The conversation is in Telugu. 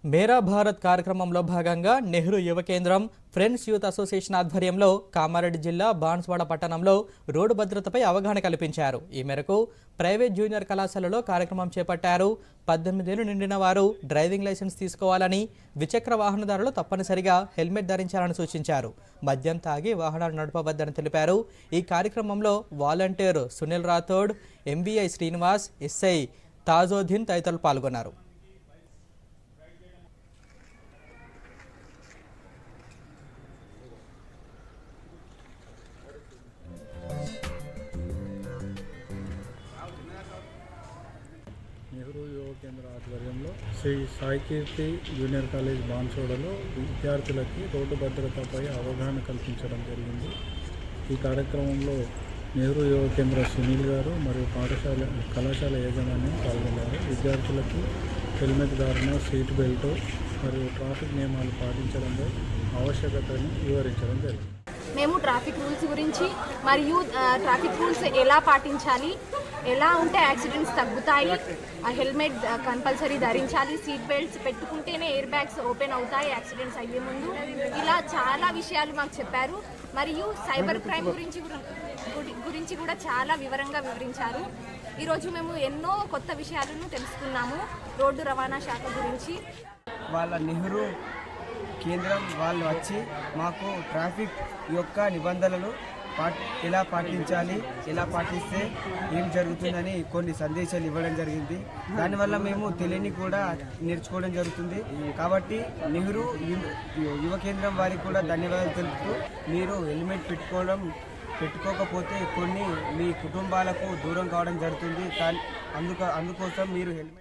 మేరా భారత్ కార్యక్రమంలో భాగంగా నెహ్రూ యువ కేంద్రం ఫ్రెండ్స్ యూత్ అసోసియేషన్ ఆధ్వర్యంలో కామారెడ్డి జిల్లా బాన్స్వాడ పట్టణంలో రోడ్డు భద్రతపై అవగాహన కల్పించారు. ఈ మేరకు ప్రైవేట్ జూనియర్ కళాశాలలో కార్యక్రమం చేపట్టారు. 18 ఏళ్లు నిండిన వారు డ్రైవింగ్ లైసెన్స్ తీసుకోవాలని, ద్విచక్ర వాహనదారులు తప్పనిసరిగా హెల్మెట్ ధరించాలని సూచించారు. మద్యం తాగి వాహనాలు నడపవద్దని తెలిపారు. ఈ కార్యక్రమంలో volunteer Sunil Rathod, MBI Srinivas, SI Tajuddin తదితరులు పాల్గొన్నారు. నెహ్రూ యువ కేంద్ర ఆధ్వర్యంలో శ్రీ సాయికీర్తి జూనియర్ కాలేజ్ బాన్సోడలో విద్యార్థులకి రోడ్డు భద్రతపై అవగాహన కల్పించడం జరిగింది. ఈ కార్యక్రమంలో నెహ్రూ యువ కేంద్ర సునీల్ గారు మరియు కళాశాల యాజమాన్యం పాల్గొన్నారు. విద్యార్థులకి హెల్మెట్ ధారణ, సీట్ బెల్ట్ మరియు ట్రాఫిక్ నియమాలు పాటించడంపై ఆవశ్యకతను వివరించడం జరిగింది. మేము ట్రాఫిక్ రూల్స్ గురించి మరియు ట్రాఫిక్ రూల్స్ ఎలా పాటించాలి, ఎలా ఉంటే యాక్సిడెంట్స్ తగ్గుతాయి, హెల్మెట్ కంపల్సరీ ధరించాలి, సీట్ బెల్ట్స్ పెట్టుకుంటేనే ఎయిర్ బ్యాగ్స్ ఓపెన్ అవుతాయి యాక్సిడెంట్స్ అయ్యే ముందు, ఇలా చాలా విషయాలు మాకు చెప్పారు. మరియు సైబర్ క్రైమ్ గురించి కూడా చాలా వివరంగా వివరించారు. ఈరోజు మేము ఎన్నో కొత్త విషయాలను తెలుసుకున్నాము రోడ్డు రవాణా శాఖ గురించి. వాళ్ళ నెహ్రూ కేంద్రం వాళ్ళు వచ్చి మాకు ట్రాఫిక్ యొక్క నిబంధనలు ఎలా పాటించాలి, ఎలా పాటిస్తే ఏం జరుగుతుందని కొన్ని సందేశాలు ఇవ్వడం జరిగింది. దానివల్ల మేము తెలియని కూడా నేర్చుకోవడం జరుగుతుంది. కాబట్టి నెహ్రూ యువ కేంద్రం వారికి కూడా ధన్యవాదాలు తెలుపుతూ, మీరు హెల్మెట్ పెట్టుకోకపోతే కొన్ని మీ కుటుంబాలకు దూరం కావడం జరుగుతుంది. అందుకోసం మీరు హెల్మెట్